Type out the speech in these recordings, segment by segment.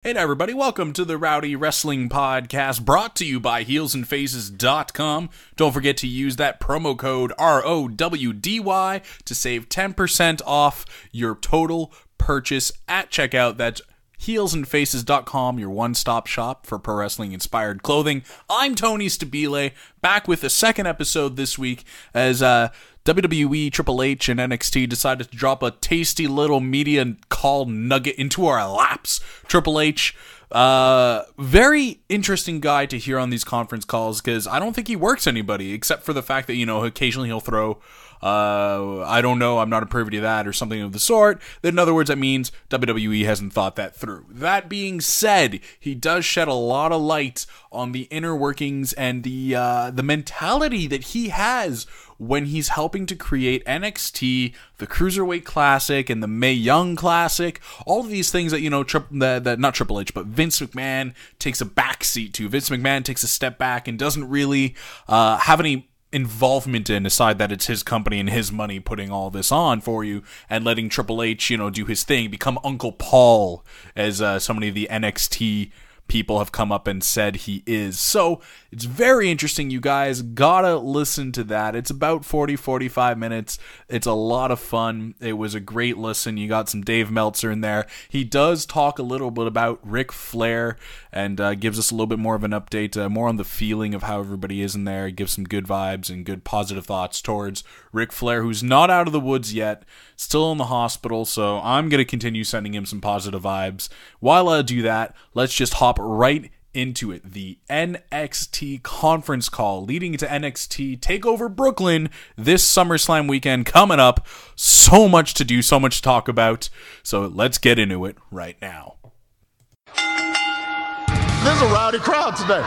Hey there, everybody. Welcome to the Rowdy Wrestling Podcast, brought to you by heelsandfaces.com. Don't forget to use that promo code ROWDY to save 10% off your total purchase at checkout. That's heelsandfaces.com, your one-stop shop for pro wrestling-inspired clothing. I'm Tony Stabile, back with the second episode this week as WWE, Triple H, and NXT decided to drop a tasty little media call nugget into our laps. Triple H, very interesting guy to hear on these conference calls, because I don't think he works anybody, except for the fact that, occasionally he'll throw, I don't know, I'm not privy to that, or something of the sort. In other words, that means WWE hasn't thought that through. That being said, he does shed a lot of light on the inner workings and the mentality that he has when he's helping to create NXT, the Cruiserweight Classic, and the Mae Young Classic. All of these things that, that not Triple H, but Vince McMahon takes a backseat to. Vince McMahon takes a step back and doesn't really have any involvement in, aside that it's his company and his money putting all this on for you, and letting Triple H, do his thing, become Uncle Paul, as so many of the NXT people have come up and said he is. So it's very interesting. You guys gotta listen to that. It's about 40-45 minutes. It's a lot of fun. It was a great listen. You got some Dave Meltzer in there. He does talk a little bit about Ric Flair and gives us a little bit more of an update, more on the feeling of how everybody is in there. He gives some good vibes and good positive thoughts towards Ric Flair, who's not out of the woods yet, still in the hospital, so I'm going to continue sending him some positive vibes. While I do that, let's just hop right into it. The NXT conference call leading into NXT Takeover Brooklyn this SummerSlam weekend coming up. So much to do, so much to talk about, so let's get into it right now. There's a rowdy crowd today.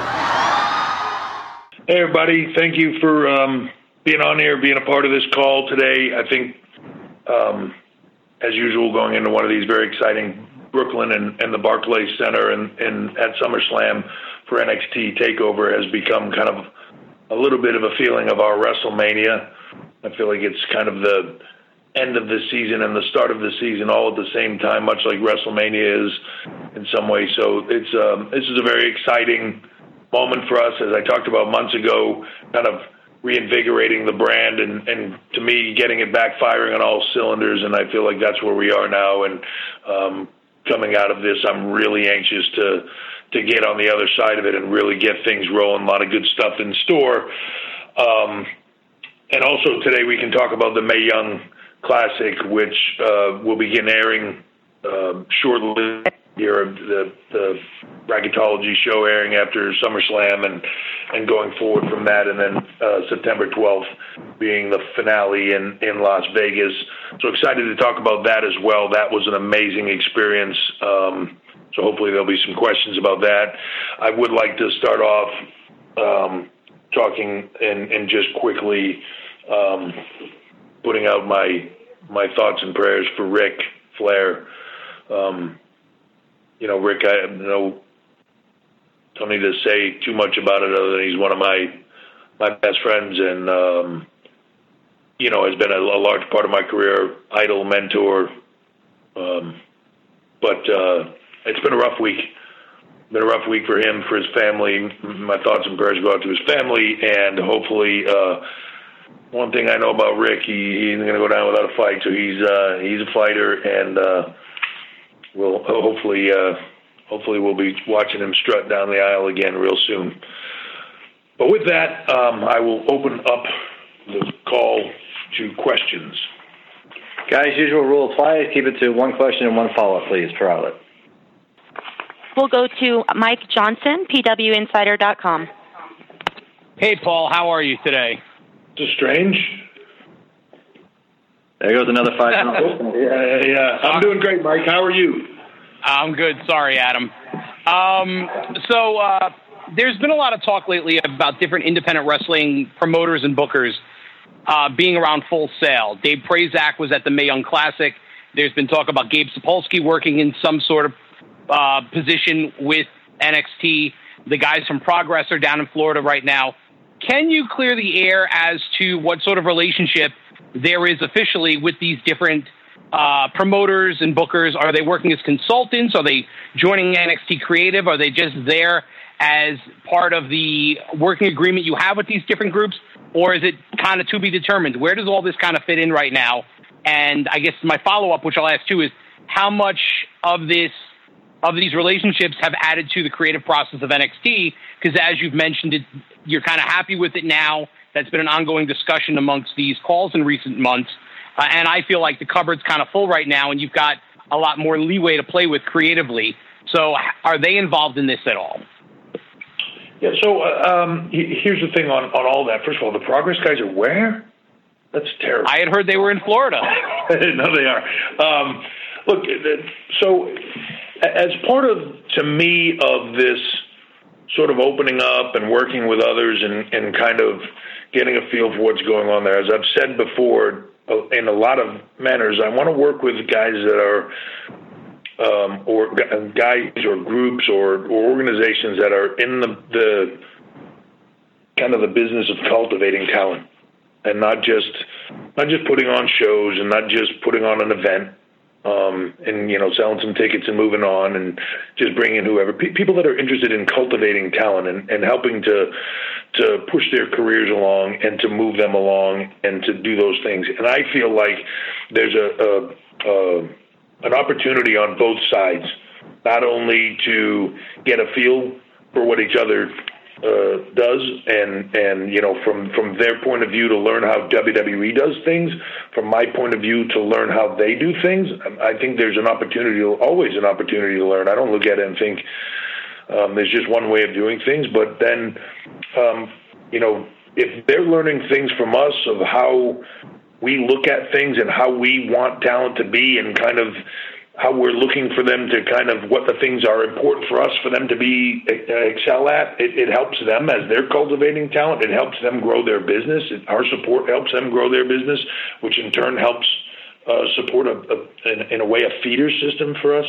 Hey, everybody. Thank you for being on here, being a part of this call today. I think, as usual, going into one of these very exciting Brooklyn and the Barclays Center and at SummerSlam for NXT TakeOver has become kind of a little bit of a feeling of our WrestleMania. I feel like it's kind of the end of the season and the start of the season all at the same time, much like WrestleMania is in some ways. So this is a very exciting moment for us, as I talked about months ago, kind of reinvigorating the brand and to me, getting it back firing on all cylinders. And I feel like that's where we are now. And coming out of this, I'm really anxious to get on the other side of it and really get things rolling. A lot of good stuff in store. And also today we can talk about the Mae Young Classic, which will begin airing shortly. Here, the bracketology show airing after SummerSlam and going forward from that, and then September 12th being the finale in Las Vegas. So excited to talk about that as well. That was an amazing experience. So hopefully there'll be some questions about that. I would like to start off talking and just quickly putting out my thoughts and prayers for Ric Flair. Rick, I don't need to say too much about it other than he's one of my best friends and, has been a large part of my career, idol, mentor. But it's been a rough week. Been a rough week for him, for his family. My thoughts and prayers go out to his family, and hopefully, one thing I know about Rick, he isn't going to go down without a fight. So he's a fighter, and we'll hopefully we'll be watching him strut down the aisle again real soon. But with that, I will open up the call to questions. Guys, usual rule applies. Keep it to one question and one follow-up, please, per outlet. We'll go to Mike Johnson, PWInsider.com. Hey, Paul. How are you today? Just strange. There goes another 5 minutes. Yeah. I'm doing great, Mike. How are you? I'm good. Sorry, Adam. So there's been a lot of talk lately about different independent wrestling promoters and bookers being around Full Sail. Dave Prazak was at the Mae Young Classic. There's been talk about Gabe Sapolsky working in some sort of position with NXT. The guys from Progress are down in Florida right now. Can you clear the air as to what sort of relationship there is officially with these different promoters and bookers? Are they working as consultants? Are they joining NXT Creative? Are they just there as part of the working agreement you have with these different groups? Or is it kind of to be determined? Where does all this kind of fit in right now? And I guess my follow-up, which I'll ask too, is how much of these relationships have added to the creative process of NXT? Because as you've mentioned, you're kind of happy with it now. That's been an ongoing discussion amongst these calls in recent months. And I feel like the cupboard's kind of full right now, and you've got a lot more leeway to play with creatively. So are they involved in this at all? Yeah, so here's the thing on all that. First of all, the Progress guys are where? That's terrible. I had heard they were in Florida. No, they are. Look, so as part of, to me, of this sort of opening up and working with others and kind of getting a feel for what's going on there, as I've said before, in a lot of manners, I want to work with guys that are or guys or groups or organizations that are in the kind of the business of cultivating talent, and not just putting on shows and not just putting on an event and selling some tickets and moving on and just bringing in whoever. People that are interested in cultivating talent and helping to push their careers along and to move them along and to do those things. And I feel like there's an opportunity on both sides, not only to get a feel for what each other does and from their point of view to learn how WWE does things, from my point of view to learn how they do things. I think there's always an opportunity to learn. I don't look at it and think there's just one way of doing things, but then if they're learning things from us of how we look at things and how we want talent to be and kind of how we're looking for them to kind of what the things are important for us for them to be excel at, it helps them as they're cultivating talent. It helps them grow their business. Our support helps them grow their business, which in turn helps support in a way a feeder system for us.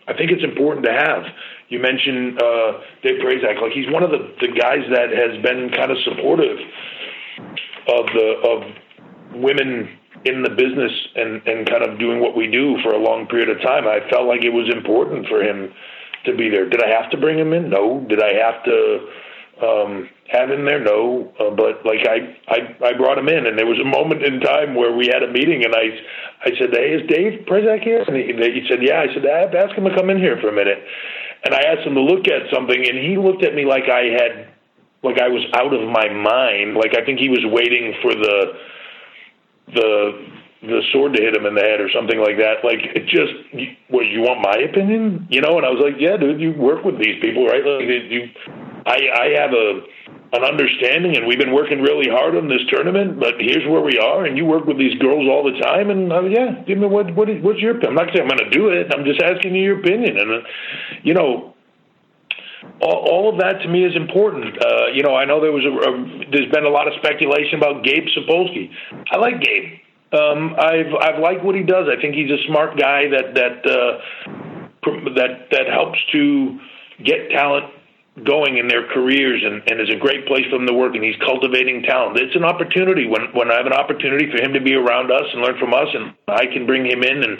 I think it's important to have. You mentioned Dave Prazak, like he's one of the guys that has been kind of supportive of women in the business and kind of doing what we do for a long period of time. I felt like it was important for him to be there. Did I have to bring him in? No. Did I have to have him there? No. But like I brought him in, and there was a moment in time where we had a meeting, and I said, "Hey, is Dave Prazak here?" And he said, "Yeah." I said, "Ask him to come in here for a minute." And I asked him to look at something, and he looked at me like I was out of my mind. Like I think he was waiting for the sword to hit him in the head or something like that. Like it just, you want my opinion? And I was like, yeah, dude, you work with these people, right? Like I have an understanding, and we've been working really hard on this tournament, but here's where we are, and you work with these girls all the time, and yeah, give me what's your opinion? I'm not saying I'm going to do it. I'm just asking you your opinion. And, all of that to me is important. I know there's been a lot of speculation about Gabe Sapolsky. I like Gabe. I've liked what he does. I think he's a smart guy that helps to get talent going in their careers and is a great place for them to work, and he's cultivating talent. It's an opportunity when I have an opportunity for him to be around us and learn from us, and I can bring him in and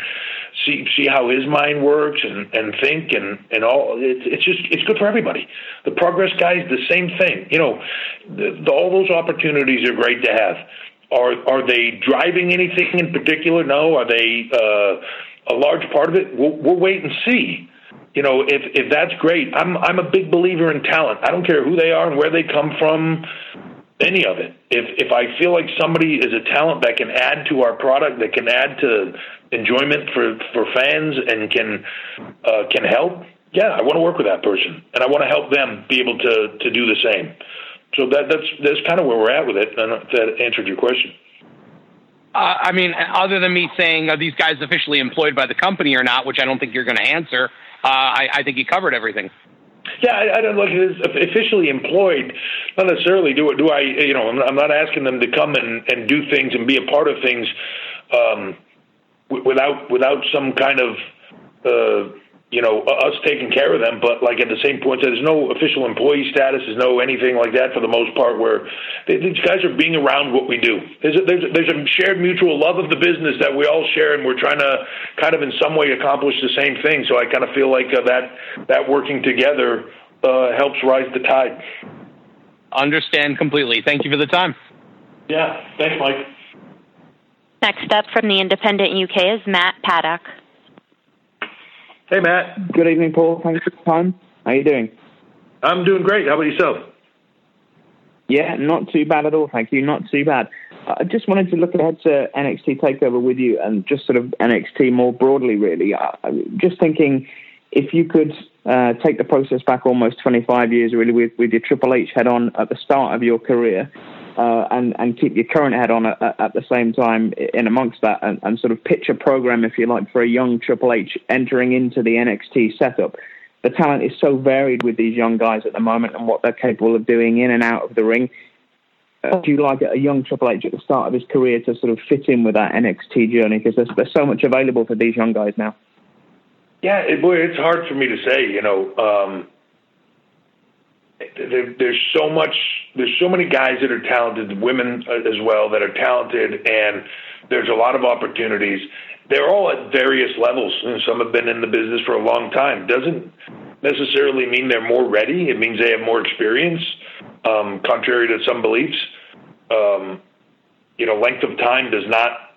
see how his mind works and think and all. It's good for everybody. The Progress guys, the same thing. All those opportunities are great to have. Are they driving anything in particular? No. Are they a large part of it? We'll wait and see. If that's great, I'm a big believer in talent. I don't care who they are and where they come from, any of it. If I feel like somebody is a talent that can add to our product, that can add to enjoyment for fans and can help, yeah, I want to work with that person, and I want to help them be able to do the same. So that's kind of where we're at with it, and if that answered your question. Other than me saying, are these guys officially employed by the company or not, which I don't think you're going to answer, I think you covered everything. Yeah, I don't like it as officially employed. Not necessarily. Do I? I'm not asking them to come and do things and be a part of things without some kind of us taking care of them, but like at the same point, there's no official employee status, there's no anything like that for the most part. Where these guys are being around what we do. There's a shared mutual love of the business that we all share, and we're trying to kind of in some way accomplish the same thing. So I kind of feel like that working together helps rise the tide. Understand completely. Thank you for the time. Yeah, thanks, Mike. Next up from the Independent UK is Matt Paddock. Hey, Matt. Good evening, Paul. Thanks for the time. How are you doing? I'm doing great. How about yourself? Yeah, not too bad at all, thank you. Not too bad. I just wanted to look ahead to NXT TakeOver with you and just sort of NXT more broadly, really. Just thinking if you could take the process back almost 25 years, really, with your Triple H head on at the start of your career, and keep your current head on at the same time in amongst that, and sort of pitch a program, if you like, for a young Triple H entering into the NXT setup. The talent is so varied with these young guys at the moment and what they're capable of doing in and out of the ring. Do you like a young Triple H at the start of his career to sort of fit in with that NXT journey? Because there's so much available for these young guys now. Yeah, it's hard for me to say, There's so many guys that are talented, women as well that are talented, and there's a lot of opportunities. They're all at various levels, and some have been in the business for a long time. Doesn't necessarily mean they're more ready. It means they have more experience, contrary to some beliefs. Length of time does not.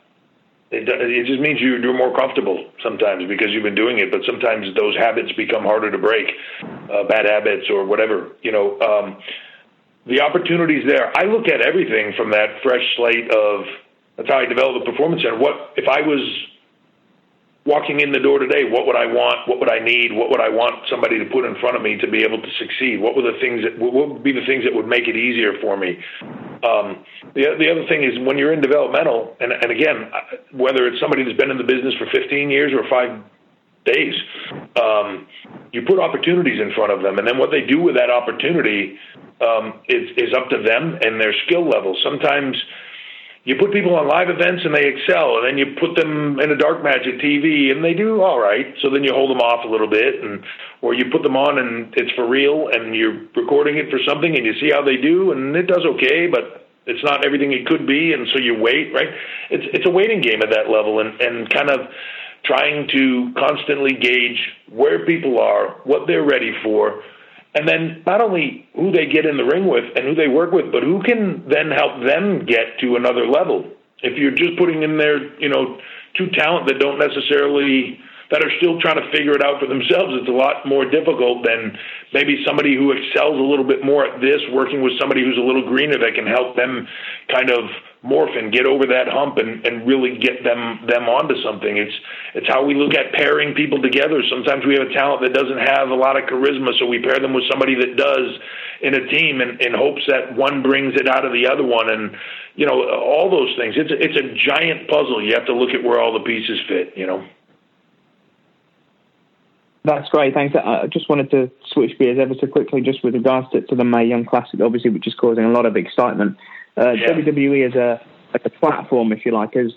It just means you're more comfortable sometimes because you've been doing it, but sometimes those habits become harder to break, bad habits or whatever. The opportunities there. I look at everything from that fresh slate of that's how I develop the performance center. What if I was walking in the door today? What would I want? What would I need? What would I want somebody to put in front of me to be able to succeed? What would be the things that would make it easier for me? The other thing is when you're in developmental, and again, whether it's somebody that's been in the business for 15 years or 5 days, you put opportunities in front of them, and then what they do with that opportunity is up to them and their skill level. Sometimes you put people on live events and they excel, and then you put them in a dark match at TV and they do all right. So then you hold them off a little bit, or you put them on and it's for real and you're recording it for something and you see how they do and it does okay, but it's not everything it could be, and so you wait, right? It's a waiting game at that level, and kind of trying to constantly gauge where people are, what they're ready for, and then not only who they get in the ring with and who they work with, but who can then help them get to another level. If you're just putting in there, two talent that that are still trying to figure it out for themselves, it's a lot more difficult than maybe somebody who excels a little bit more at this, working with somebody who's a little greener that can help them kind of morph and get over that hump and really get them onto something. It's how we look at pairing people together. Sometimes we have a talent that doesn't have a lot of charisma, so we pair them with somebody that does in a team in hopes that one brings it out of the other one, and all those things. It's a giant puzzle. You have to look at where all the pieces fit. That's great, thanks. I just wanted to switch gears ever so quickly just with regards to the Mae Young Classic, obviously, which is causing a lot of excitement. WWE as a platform, if you like, has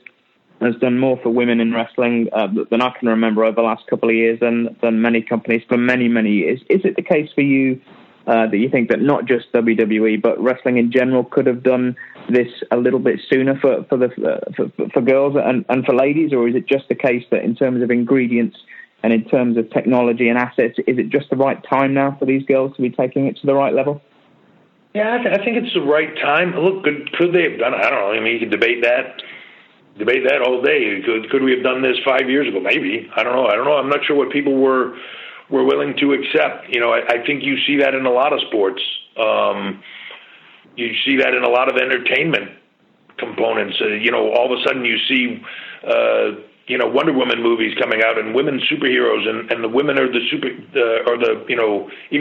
done more for women in wrestling than I can remember over the last couple of years than many companies for many, many years. Is it the case for you that you think that not just WWE but wrestling in general could have done this a little bit sooner for girls and for ladies, or is it just the case that in terms of ingredients and in terms of technology and assets, is it just the right time now for these girls to be taking it to the right level? Yeah, I think it's the right time. Look, could they have done it? I don't know. I mean, you can debate that all day. Could we have done this 5 years ago? Maybe. I don't know. I'm not sure what people were willing to accept. I think you see that in a lot of sports. You see that in a lot of entertainment components. All of a sudden you see Wonder Woman movies coming out and women superheroes, and the women are even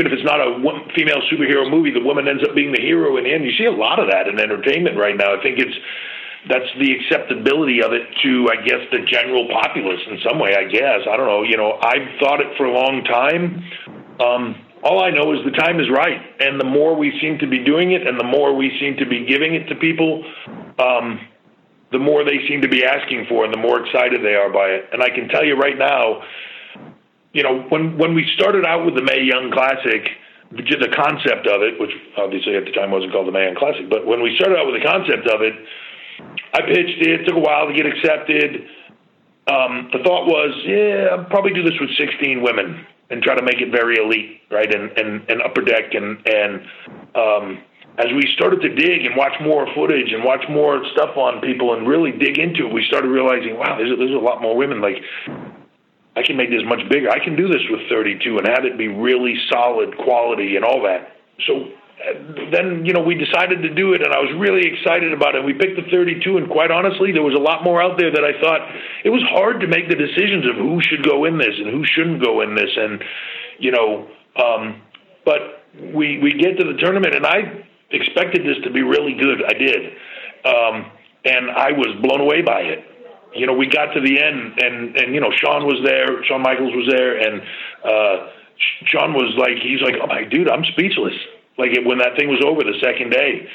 if it's not a female superhero movie, the woman ends up being the hero in the end. You see a lot of that in entertainment right now. I think that's the acceptability of it to, I guess, the general populace in some way, I guess. I don't know. I've thought it for a long time. All I know is the time is right, and the more we seem to be doing it and the more we seem to be giving it to people, the more they seem to be asking for and the more excited they are by it. And I can tell you right now, when we started out with the Mae Young Classic, the concept of it, which obviously at the time wasn't called the Mae Young Classic, but when we started out with the concept of it, I pitched it. It took a while to get accepted. The thought was, I'll probably do this with 16 women and try to make it very elite, right, and upper deck. And as we started to dig and watch more footage and watch more stuff on people and really dig into it, we started realizing, wow, there's a lot more women. Like, I can make this much bigger. I can do this with 32 and have it be really solid quality and all that. So then, we decided to do it, and I was really excited about it. We picked the 32, and quite honestly, there was a lot more out there that I thought it was hard to make the decisions of who should go in this and who shouldn't go in this. And, but we get to the tournament, and I expected this to be really good. I did. And I was blown away by it. We got to the end, and Shawn was there. Shawn Michaels was there, and Shawn was like, he's like, oh, my dude, I'm speechless. Like, when that thing was over the second day.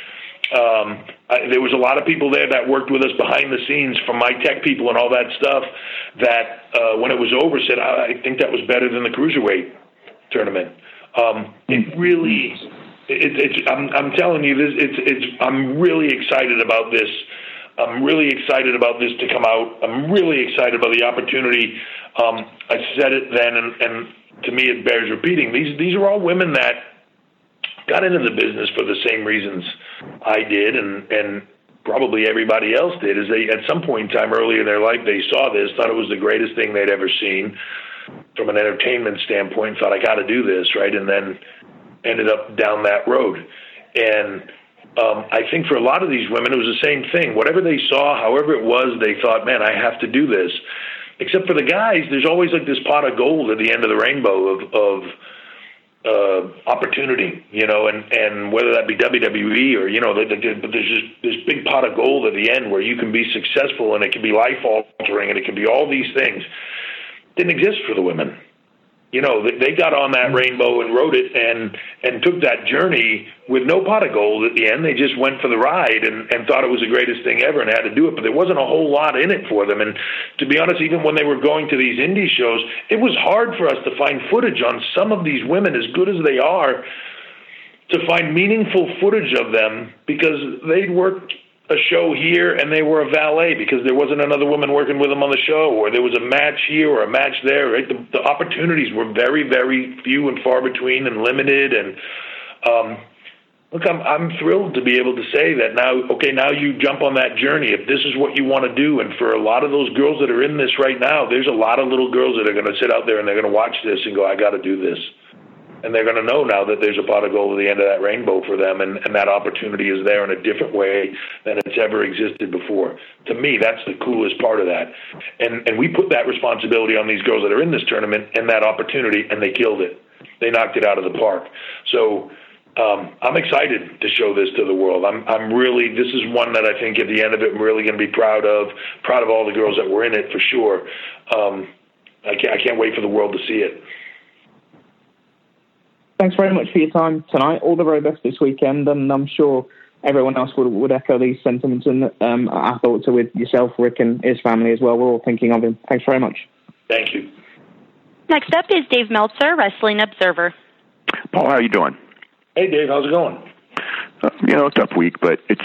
There was a lot of people there that worked with us behind the scenes, from my tech people and all that stuff, that when it was over said, I think that was better than the Cruiserweight tournament. It really, I'm telling you, I'm really excited about this. I'm really excited about this to come out. I'm really excited about the opportunity. I said it then, and to me it bears repeating. These are all women that got into the business for the same reasons I did, and probably everybody else did, is they, at some point in time early in their life, they saw this, thought it was the greatest thing they'd ever seen from an entertainment standpoint, thought, I got to do this, right, and then ended up down that road. And I think for a lot of these women, it was the same thing. Whatever they saw, however it was, they thought, man, I have to do this. Except for the guys, there's always like this pot of gold at the end of the rainbow of opportunity, and whether that be WWE or, but there's just this big pot of gold at the end where you can be successful, and it can be life-altering, and it can be all these things. Didn't exist for the women. They got on that rainbow and rode it and took that journey with no pot of gold at the end. They just went for the ride and thought it was the greatest thing ever and had to do it. But there wasn't a whole lot in it for them. And to be honest, even when they were going to these indie shows, it was hard for us to find footage on some of these women, as good as they are, to find meaningful footage of them, because they'd worked a show here and they were a valet because there wasn't another woman working with them on the show, or there was a match here or a match there, right? The opportunities were very, very few and far between and limited. And look, I'm thrilled to be able to say that now you jump on that journey if this is what you want to do. And for a lot of those girls that are in this right now, there's a lot of little girls that are going to sit out there and they're going to watch this and go, I got to do this. And they're going to know now that there's a pot of gold at the end of that rainbow for them, and that opportunity is there in a different way than it's ever existed before. To me, that's the coolest part of that. And we put that responsibility on these girls that are in this tournament and that opportunity, and they killed it. They knocked it out of the park. So I'm excited to show this to the world. I'm really, this is one that I think at the end of it I'm really going to be proud of all the girls that were in it for sure. I can't wait for the world to see it. Thanks very much for your time tonight. All the very best this weekend, and I'm sure everyone else would echo these sentiments. And our thoughts are with yourself, Rick, and his family as well. We're all thinking of him. Thanks very much. Thank you. Next up is Dave Meltzer, Wrestling Observer. Paul, how are you doing? Hey, Dave, how's it going? Tough week, but it's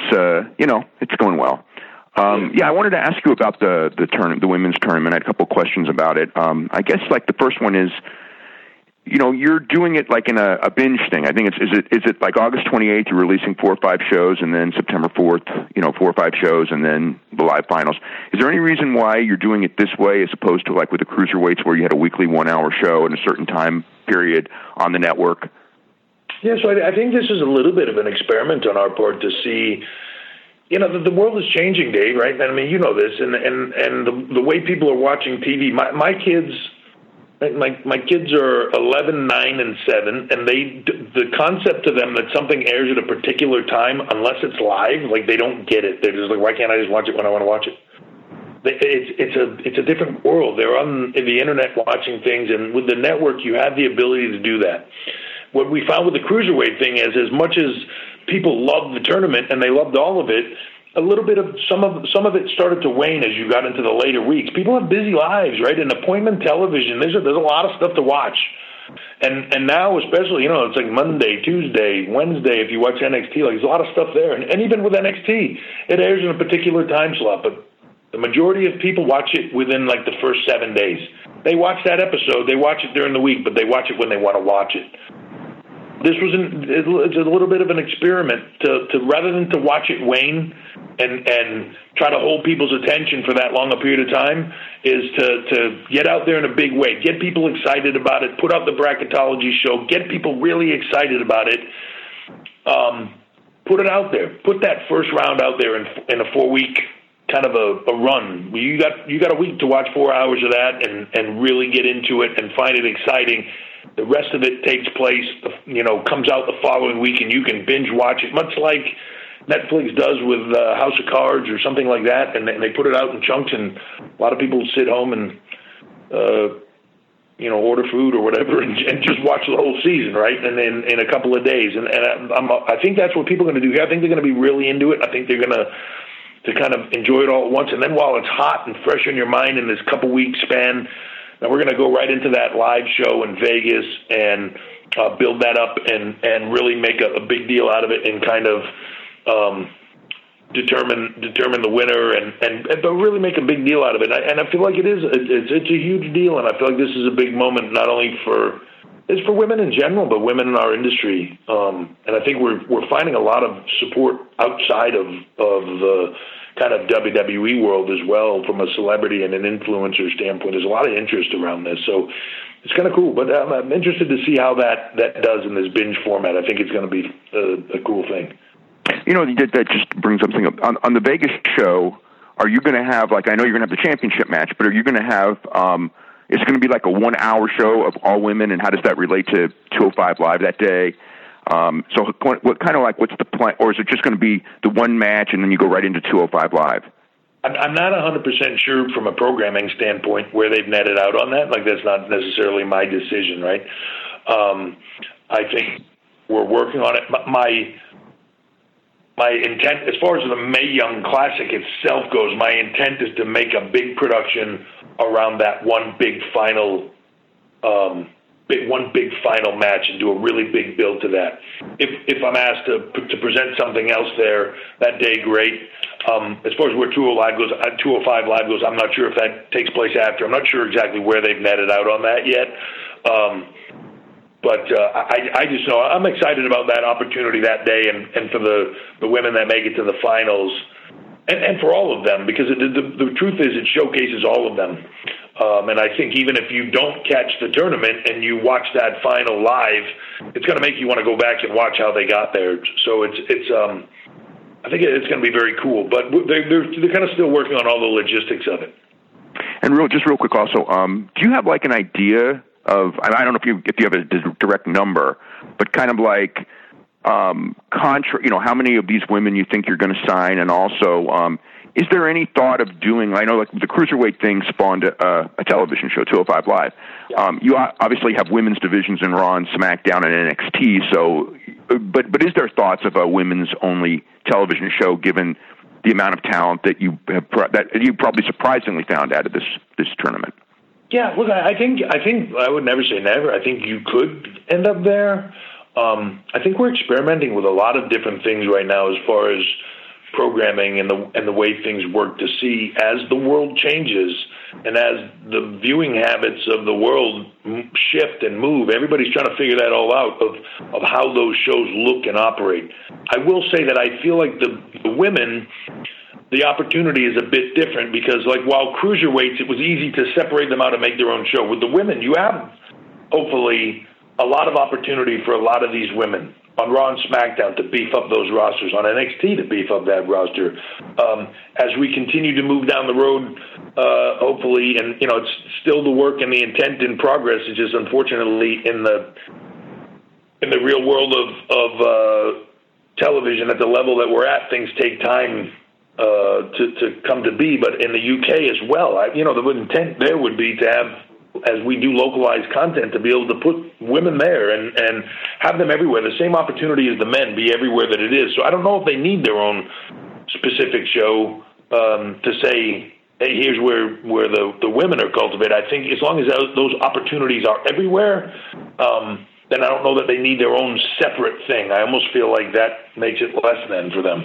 it's going well. I wanted to ask you about the women's tournament. I had a couple of questions about it. I guess like the first one is, you're doing it like in a binge thing. I think is it like August 28th, you're releasing 4 or 5 shows, and then September 4th, 4 or 5 shows, and then the live finals. Is there any reason why you're doing it this way as opposed to like with the Cruiserweights where you had a weekly 1-hour show in a certain time period on the network? Yeah, so I think this is a little bit of an experiment on our part to see, the world is changing, Dave, right? I mean, you know this, and the way people are watching TV, my kids... My kids are 11, 9, and 7, and the concept to them that something airs at a particular time, unless it's live, like they don't get it. They're just like, why can't I just watch it when I want to watch it? It's a different world. They're on the internet watching things, and with the network, you have the ability to do that. What we found with the Cruiserweight thing is, as much as people loved the tournament and they loved all of it, a little bit of some of it started to wane as you got into the later weeks. People have busy lives, right? And appointment television, there's a lot of stuff to watch. And now, especially, it's like Monday, Tuesday, Wednesday, if you watch NXT, like there's a lot of stuff there. And even with NXT, it airs in a particular time slot, but the majority of people watch it within like the first 7 days. They watch that episode, they watch it during the week, but they watch it when they want to watch it. This was it's a little bit of an experiment to rather than to watch it wane and try to hold people's attention for that long a period of time, is to get out there in a big way, get people excited about it, put out the bracketology show, get people really excited about it, put it out there, put that first round out there in a 4-week kind of a run. You got a week to watch 4 hours of that and really get into it and find it exciting. The rest of it takes place, comes out the following week, and you can binge watch it, much like Netflix does with House of Cards or something like that, and they put it out in chunks, and a lot of people sit home and order food or whatever and just watch the whole season, right? And then in a couple of days, and I think that's what people are going to do here. I think they're going to be really into it. I think they're going to kind of enjoy it all at once, and then while it's hot and fresh in your mind in this couple week span, now we're going to go right into that live show in Vegas and build that up and really make a big deal out of it and kind of determine the winner but really make a big deal out of it. And I feel like it's a huge deal, and I feel like this is a big moment not only for women in general, but women in our industry. And I think we're finding a lot of support outside of the kind of WWE world as well, from a celebrity and an influencer standpoint. There's a lot of interest around this, so it's kind of cool. But I'm interested to see how that does in this binge format. I think it's going to be a cool thing. That just brings something up. On the Vegas show, are you going to have, like, I know you're going to have the championship match, but are you going to have, it's going to be like a 1 hour show of all women, and how does that relate to 205 Live that day? So what's the plan, or is it just going to be the one match and then you go right into 205 Live? I'm not 100% sure from a programming standpoint where they've netted out on that. Like, that's not necessarily my decision, right? I think we're working on it. My intent, as far as the Mae Young Classic itself goes, my intent is to make a big production around that one big final match and do a really big build to that. If I'm asked to present something else there that day, great. As far as where 205 Live goes, I'm not sure if that takes place after. I'm not sure exactly where they've netted out on that yet. But I just know I'm excited about that opportunity that day and for the women that make it to the finals and for all of them, because the truth is it showcases all of them. And I think even if you don't catch the tournament and you watch that final live, it's going to make you want to go back and watch how they got there. So it's I think it's going to be very cool. But they're kind of still working on all the logistics of it. And real quick also, do you have like an idea of, I don't know if you have a direct number, but kind of like how many of these women you think you're going to sign, and also is there any thought of doing, I know like the Cruiserweight thing spawned a television show, 205 Live. You obviously have women's divisions in Raw and SmackDown and NXT, so, but is there thoughts of a women's only television show given the amount of talent that you probably surprisingly found out of this tournament? Yeah, look, I think I would never say never. I think you could end up there. I think we're experimenting with a lot of different things right now as far as programming and the way things work, to see as the world changes and as the viewing habits of the world shift and move. Everybody's trying to figure that all out of how those shows look and operate. I will say that I feel like the women, the opportunity is a bit different, because like while Cruiserweights, it was easy to separate them out and make their own show. With the women, you have hopefully a lot of opportunity for a lot of these women on Raw and SmackDown to beef up those rosters, on NXT to beef up that roster. As we continue to move down the road, hopefully, and it's still the work and the intent in progress. It's just unfortunately in the real world of television at the level that we're at, things take time to come to be. But in the UK as well, the intent there would be to have, as we do localized content, to be able to put women there and have them everywhere. The same opportunity as the men be everywhere that it is. So I don't know if they need their own specific show to say, hey, here's where the women are cultivated. I think as long as those opportunities are everywhere, then I don't know that they need their own separate thing. I almost feel like that makes it less than for them.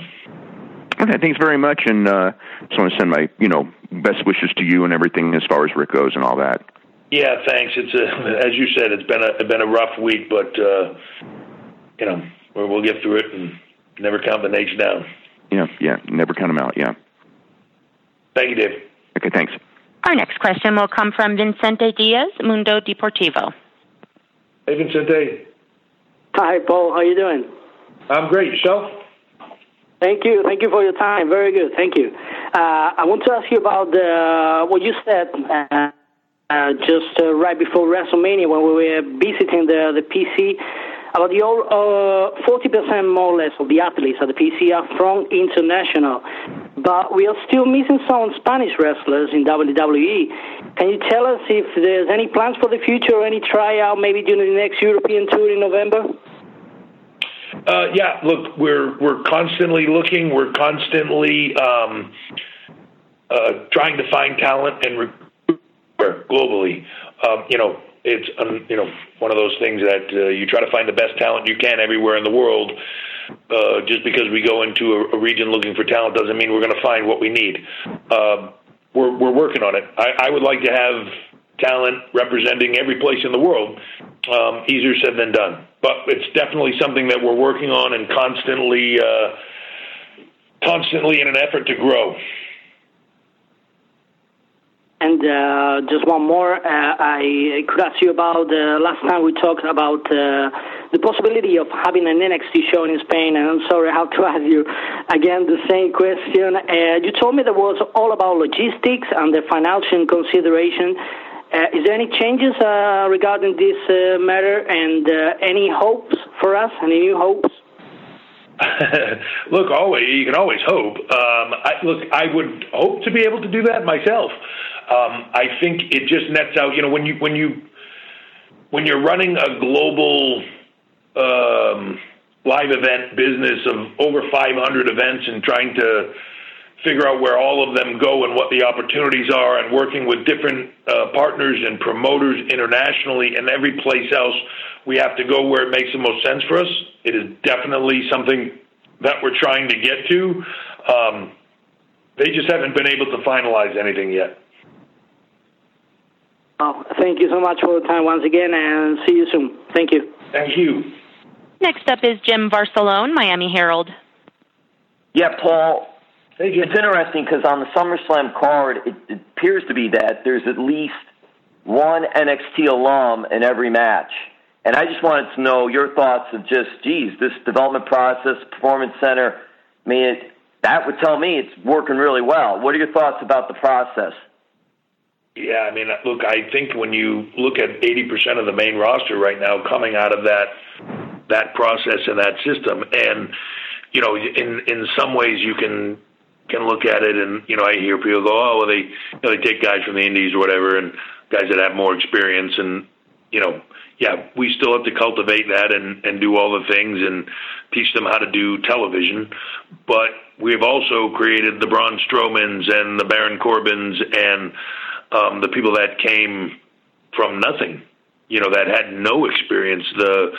Okay, thanks very much, and just want to send my best wishes to you and everything as far as Rick goes and all that. Yeah, thanks. It's as you said, it's been a rough week, but we'll get through it and never count the names down. Yeah, never count them out. Yeah. Thank you, Dave. Okay, thanks. Our next question will come from Vicente Diaz, Mundo Deportivo. Hey, Vicente. Hi, Paul. How are you doing? I'm great. Yourself? Thank you. Thank you for your time. Very good. Thank you. I want to ask you about what you said just right before WrestleMania when we were visiting the PC, about the 40% more or less of the athletes at the PC are from international. But we are still missing some Spanish wrestlers in WWE. Can you tell us if there's any plans for the future or any tryout maybe during the next European tour in November? Yeah, look, we're constantly looking. We're constantly trying to find talent and recruit globally. It's one of those things that you try to find the best talent you can everywhere in the world. Just because we go into a region looking for talent doesn't mean we're going to find what we need. We're working on it. I would like to have talent representing every place in the world. Easier said than done. But it's definitely something that we're working on and constantly in an effort to grow. And just one more, I could ask you about last time we talked about the possibility of having an NXT show in Spain, and I'm sorry I have to ask you again the same question. You told me that was all about logistics and the financial consideration. Is there any changes regarding this matter, and any hopes for us, any new hopes? Look, you can always hope. I would hope to be able to do that myself. I think it just nets out. When you're running a global live event business of over 500 events and trying to figure out where all of them go and what the opportunities are, and working with different partners and promoters internationally and every place else, we have to go where it makes the most sense for us. It is definitely something that we're trying to get to. They just haven't been able to finalize anything yet. Oh, thank you so much for the time once again, and see you soon. Thank you. Thank you. Next up is Jim Barcelone, Miami Herald. Yeah, Paul. Hey, Jim. It's interesting because on the SummerSlam card, it appears to be that there's at least one NXT alum in every match. And I just wanted to know your thoughts of just, this development process, Performance Center, that would tell me it's working really well. What are your thoughts about the process? Yeah, look, I think when you look at 80% of the main roster right now coming out of that process and that system, and, in some ways you can look at it and, I hear people go, they take guys from the Indies or whatever and guys that have more experience and, yeah, we still have to cultivate that and do all the things and teach them how to do television. But we've also created the Braun Strowmans and the Baron Corbins and the people that came from nothing, that had no experience, the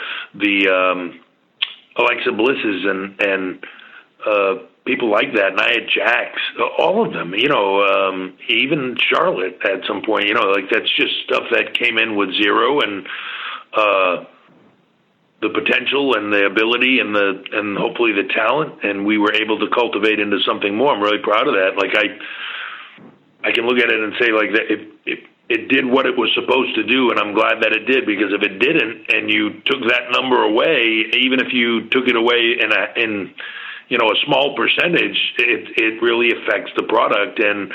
Alexa Blisses and people like that, Nia Jax, all of them, even Charlotte at some point, that's just stuff that came in with zero, and the potential and the ability and hopefully the talent, and we were able to cultivate into something more. I'm really proud of that. Like I can look at it and say like that it did what it was supposed to do, and I'm glad that it did, because if it didn't and you took that number away, even if you took it away in a small percentage, it really affects the product. And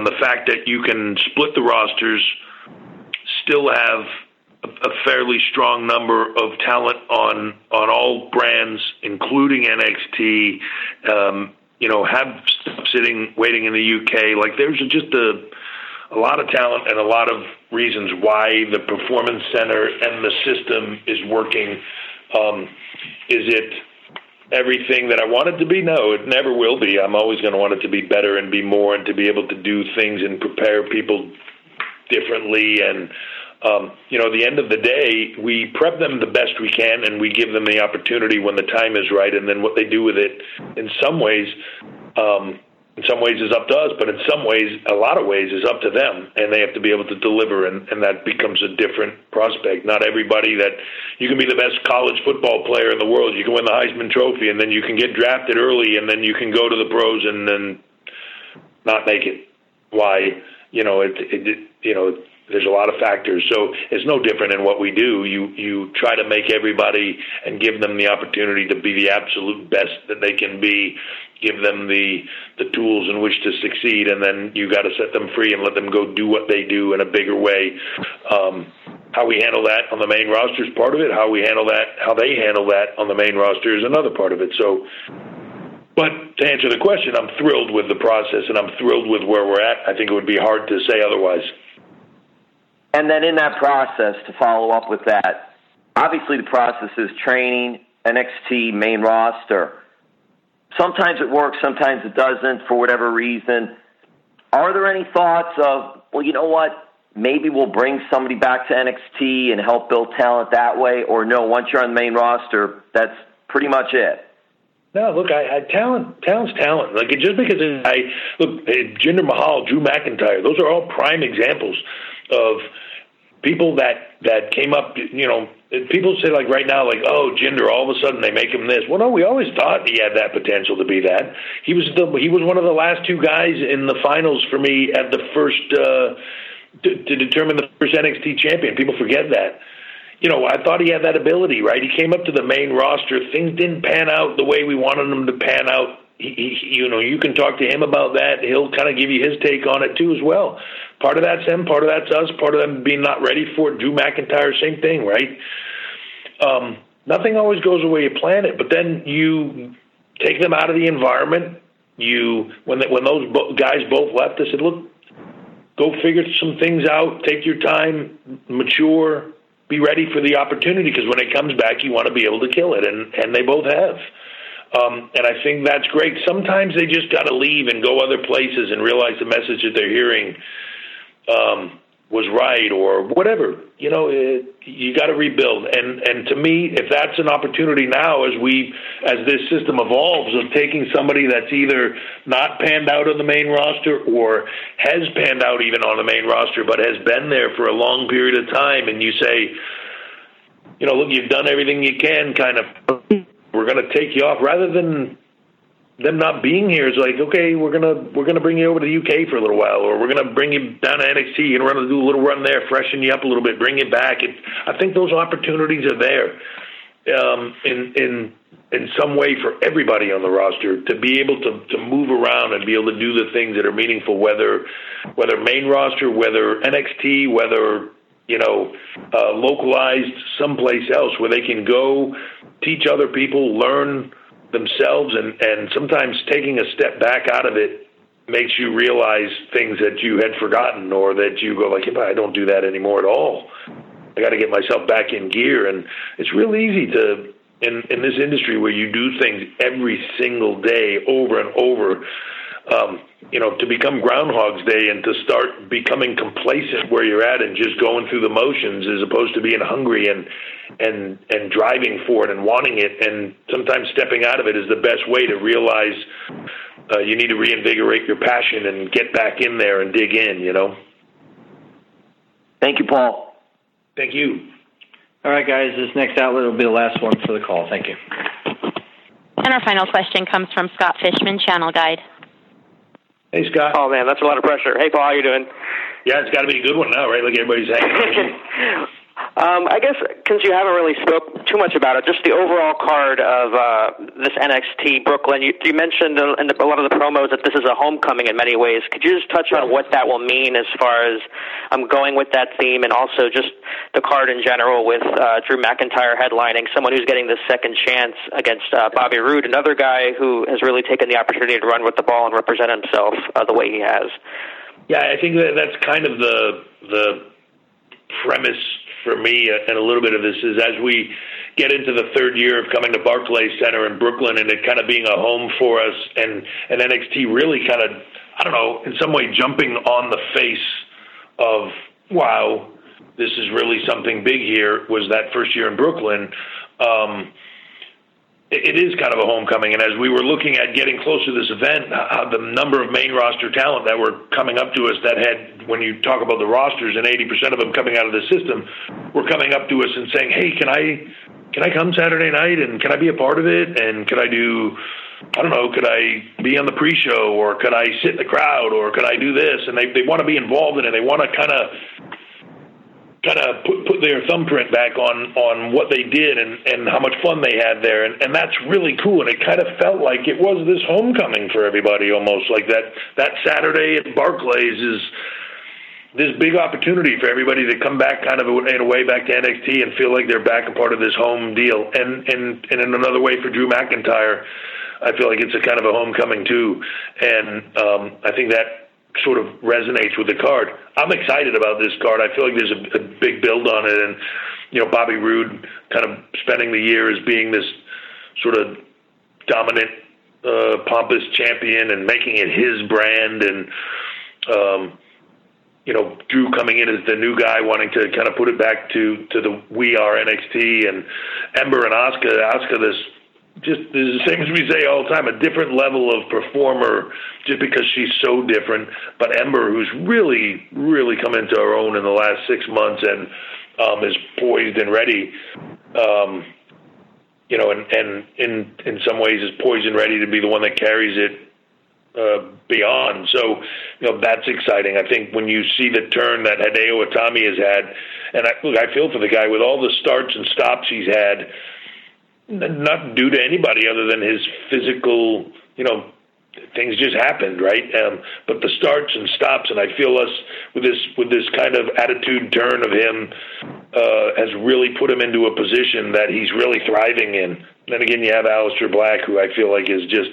the fact that you can split the rosters, still have a fairly strong number of talent on all brands, including NXT, have stuff waiting in the UK. Like there's just a lot of talent and a lot of reasons why the Performance Center and the system is working. Is it everything that I want it to be? No, it never will be. I'm always going to want it to be better and be more, and to be able to do things and prepare people differently. And at the end of the day, we prep them the best we can, and we give them the opportunity when the time is right. And then what they do with it, in some ways is up to us, but in some ways, a lot of ways, is up to them, and they have to be able to deliver, and that becomes a different prospect. Not everybody that you can be the best college football player in the world, you can win the Heisman Trophy, and then you can get drafted early, and then you can go to the pros and then not make it. Why? There's a lot of factors. So it's no different in what we do. You try to make everybody and give them the opportunity to be the absolute best that they can be, give them the tools in which to succeed, and then you got to set them free and let them go do what they do in a bigger way. How we handle that on the main roster is part of it. How they handle that on the main roster is another part of it. So, but to answer the question, I'm thrilled with the process, and I'm thrilled with where we're at. I think it would be hard to say otherwise. And then in that process, to follow up with that, obviously the process is training, NXT, main roster. Sometimes it works, sometimes it doesn't, for whatever reason. Are there any thoughts of, well, you know what, maybe we'll bring somebody back to NXT and help build talent that way? Or no, once you're on the main roster, that's pretty much it? No, look, talent's talent. Like, just because Jinder Mahal, Drew McIntyre, those are all prime examples of people that came up. People say, like, right now, like, oh, Jinder, all of a sudden they make him this. Well, no, we always thought he had that potential to be that. He was one of the last two guys in the finals for me at the first to determine the first NXT champion. People forget that. I thought he had that ability, right? He came up to the main roster. Things didn't pan out the way we wanted them to pan out. You can talk to him about that. He'll kind of give you his take on it too as well. Part of that's him, part of that's us, part of them being not ready for it. Drew McIntyre, same thing, right? Nothing always goes the way you plan it, but then you take them out of the environment. When those guys both left, I said, look, go figure some things out, take your time, mature, be ready for the opportunity, because when it comes back, you want to be able to kill it, and they both have. And I think that's great. Sometimes they just got to leave and go other places and realize the message that they're hearing was right, or whatever. You got to rebuild. And to me, if that's an opportunity now, as this system evolves, of taking somebody that's either not panned out on the main roster or has panned out even on the main roster, but has been there for a long period of time, and you say, look, you've done everything you can, kind of, we're going to take you off, rather than them not being here. It's like, okay, we're gonna bring you over to the UK for a little while, or we're gonna bring you down to NXT and we're gonna do a little run there, freshen you up a little bit, bring you back. I think those opportunities are there in some way for everybody on the roster to be able to move around and be able to do the things that are meaningful, whether main roster, whether NXT, whether localized someplace else where they can go teach other people, learn themselves, and sometimes taking a step back out of it makes you realize things that you had forgotten, or that you go like, I don't do that anymore at all. I got to get myself back in gear. And it's real easy to, in this industry where you do things every single day over and over, to become Groundhog's Day and to start becoming complacent where you're at and just going through the motions, as opposed to being hungry and driving for it and wanting it. And sometimes stepping out of it is the best way to realize you need to reinvigorate your passion and get back in there and dig in, Thank you, Paul. Thank you. All right, guys, this next outlet will be the last one for the call. Thank you. And our final question comes from Scott Fishman, Channel Guide. Hey, Scott. Oh, man, that's a lot of pressure. Hey, Paul, how you doing? Yeah, it's got to be a good one now, right? Like everybody's hanging on. I guess, since you haven't really spoke too much about it, just the overall card of this NXT Brooklyn, you mentioned in a lot of the promos that this is a homecoming in many ways. Could you just touch on what that will mean as far as going with that theme, and also just the card in general with Drew McIntyre headlining, someone who's getting the second chance against Bobby Roode, another guy who has really taken the opportunity to run with the ball and represent himself the way he has? Yeah, I think that's kind of the premise for me, and a little bit of this is, as we get into the third year of coming to Barclays Center in Brooklyn and it kind of being a home for us, and NXT really kind of, I don't know, in some way jumping on the face of, wow, this is really something big here, was that first year in Brooklyn. It is kind of a homecoming, and as we were looking at getting close to this event, the number of main roster talent that were coming up to us that had, when you talk about the rosters and 80% of them coming out of the system, were coming up to us and saying, hey, can I come Saturday night, and can I be a part of it, and could I do, I don't know, could I be on the pre-show, or could I sit in the crowd, or could I do this? And they want to be involved in it. They want to kind of put their thumbprint back on what they did and how much fun they had there. And that's really cool. And it kind of felt like it was this homecoming for everybody, almost like that Saturday at Barclays is this big opportunity for everybody to come back kind of in a way back to NXT and feel like they're back a part of this home deal. And in another way for Drew McIntyre, I feel like it's a kind of a homecoming too. And I think that sort of resonates with the card. I'm excited about this card. I feel like there's a big build on it, and Bobby Roode kind of spending the year as being this sort of dominant, pompous champion and making it his brand, and Drew coming in as the new guy, wanting to kind of put it back to the We Are NXT, and Ember and Asuka this. Just is the same as we say all the time, a different level of performer just because she's so different. But Ember, who's really, really come into her own in the last 6 months and is poised and ready, and in some ways is poised and ready to be the one that carries it beyond. So, that's exciting. I think when you see the turn that Hideo Itami has had, and I feel for the guy with all the starts and stops he's had, not due to anybody other than his physical, things just happened, right? But the starts and stops, and I feel us with this kind of attitude turn of him has really put him into a position that he's really thriving in. Then again, you have Aleister Black, who I feel like has just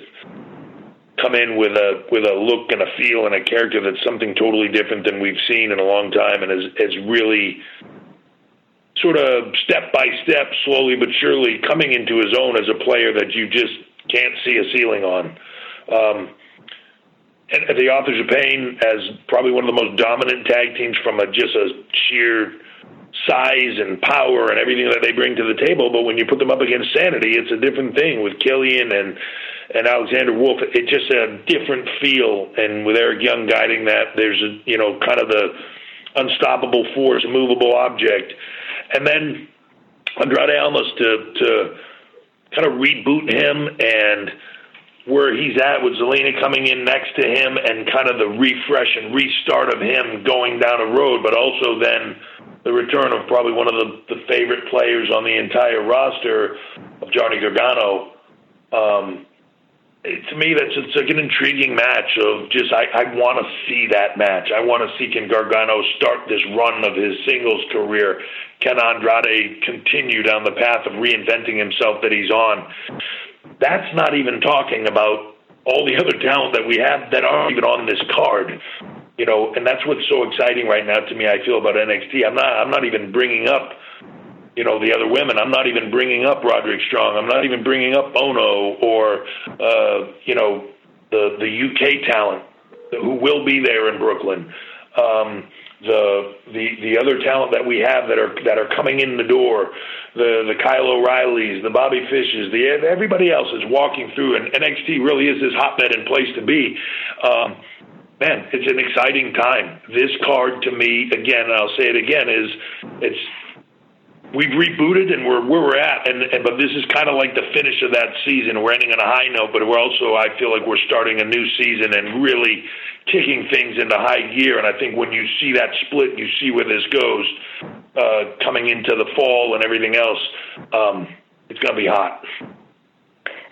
come in with a look and a feel and a character that's something totally different than we've seen in a long time, and has really sort of step by step, slowly but surely, coming into his own as a player that you just can't see a ceiling on. And the Authors of Pain as probably one of the most dominant tag teams from just a sheer size and power and everything that they bring to the table. But when you put them up against Sanity, it's a different thing with Killian and Alexander Wolf. It's just a different feel. And with Eric Young guiding that, there's kind of the unstoppable force, immovable object. And then Andrade Almas to kind of reboot him, and where he's at with Zelina coming in next to him, and kind of the refresh and restart of him going down a road, but also then the return of probably one of the favorite players on the entire roster of Johnny Gargano. To me, it's like an intriguing match of just, I want to see that match. I want to see, can Gargano start this run of his singles career? Can Andrade continue down the path of reinventing himself that he's on? That's not even talking about all the other talent that we have that aren't even on this card. And that's what's so exciting right now to me, I feel, about NXT. I'm not even bringing up the other women. I'm not even bringing up Roderick Strong. I'm not even bringing up Ono or, the UK talent who will be there in Brooklyn. The other talent that we have that are coming in the door, the Kyle O'Reillys, the Bobby Fishes, everybody else is walking through, and NXT really is this hotbed and place to be. Man, it's an exciting time. This card to me, again, and I'll say it again, we've rebooted and we're where we're at, but this is kind of like the finish of that season. We're ending on a high note, but we're also, I feel like we're starting a new season and really kicking things into high gear. And I think when you see that split, you see where this goes coming into the fall and everything else. It's going to be hot.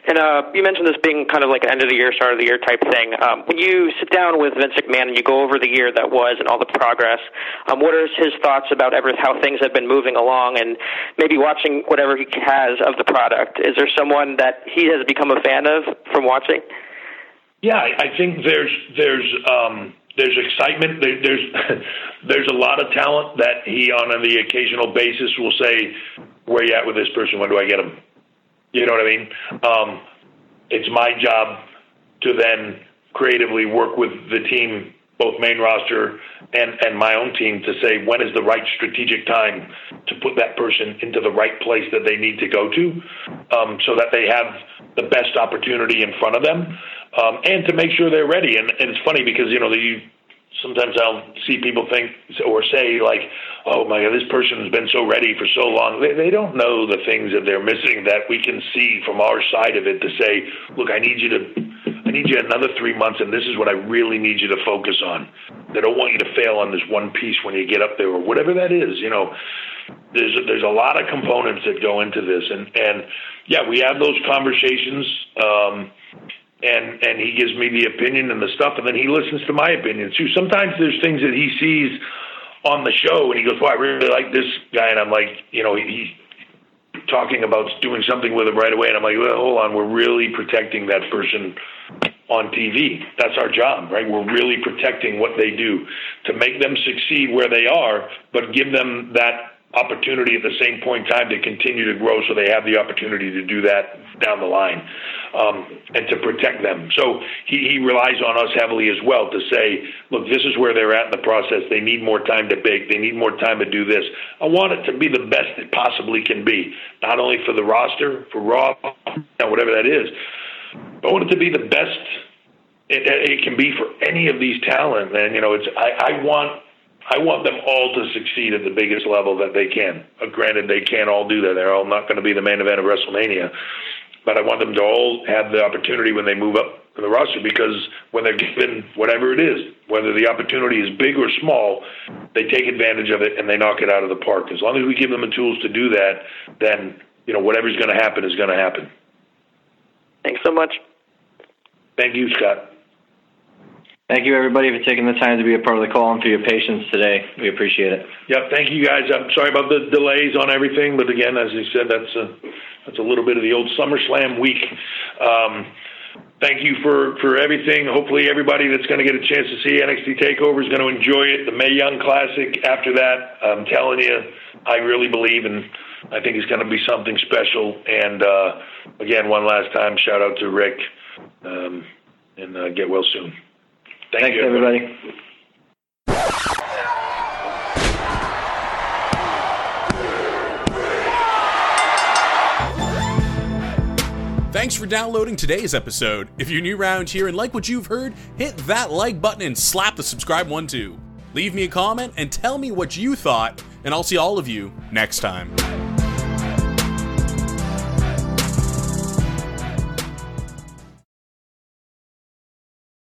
And you mentioned this being kind of like an end-of-the-year, start-of-the-year type thing. When you sit down with Vince McMahon and you go over the year that was and all the progress, what are his thoughts about how things have been moving along, and maybe watching whatever he has of the product? Is there someone that he has become a fan of from watching? Yeah, I think there's excitement. There's a lot of talent that he, on the occasional basis, will say, where you at with this person? When do I get them? You know what I mean? It's my job to then creatively work with the team, both main roster and my own team, to say when is the right strategic time to put that person into the right place that they need to go to, so that they have the best opportunity in front of them, and to make sure they're ready. And it's funny because, sometimes I'll see people think or say, like, oh, my God, this person has been so ready for so long. They don't know the things that they're missing that we can see from our side of it to say, look, I need you another 3 months, and this is what I really need you to focus on. I don't want you to fail on this one piece when you get up there, or whatever that is. There's a lot of components that go into this. And yeah, we have those conversations, and he gives me the opinion and the stuff, and then he listens to my opinion too. Sometimes there's things that he sees on the show, and he goes, well, I really like this guy, and I'm like, he's talking about doing something with him right away, and I'm like, well, hold on, we're really protecting that person on TV. That's our job, right? We're really protecting what they do to make them succeed where they are, but give them that opportunity at the same point in time to continue to grow, so they have the opportunity to do that down the line, and to protect them. So he relies on us heavily as well to say, look, this is where they're at in the process. They need more time to bake. They need more time to do this. I want it to be the best it possibly can be, not only for the roster, for Raw, whatever that is. I want it to be the best it can be for any of these talent. And, I want them all to succeed at the biggest level that they can. Granted, they can't all do that. They're all not going to be the main event of WrestleMania. But I want them to all have the opportunity when they move up in the roster, because when they're given whatever it is, whether the opportunity is big or small, they take advantage of it and they knock it out of the park. As long as we give them the tools to do that, then, whatever's going to happen is going to happen. Thanks so much. Thank you, Scott. Thank you, everybody, for taking the time to be a part of the call and for your patience today. We appreciate it. Yep, thank you, guys. I'm sorry about the delays on everything, but again, as you said, that's a little bit of the old SummerSlam week. Thank you for everything. Hopefully everybody that's going to get a chance to see NXT TakeOver is going to enjoy it. The Mae Young Classic after that, I'm telling you, I really believe, and I think it's going to be something special. And again, one last time, shout out to Rick, and get well soon. Thanks, everybody. Thanks for downloading today's episode. If you're new around here and like what you've heard, hit that like button and slap the subscribe one too. Leave me a comment and tell me what you thought, and I'll see all of you next time.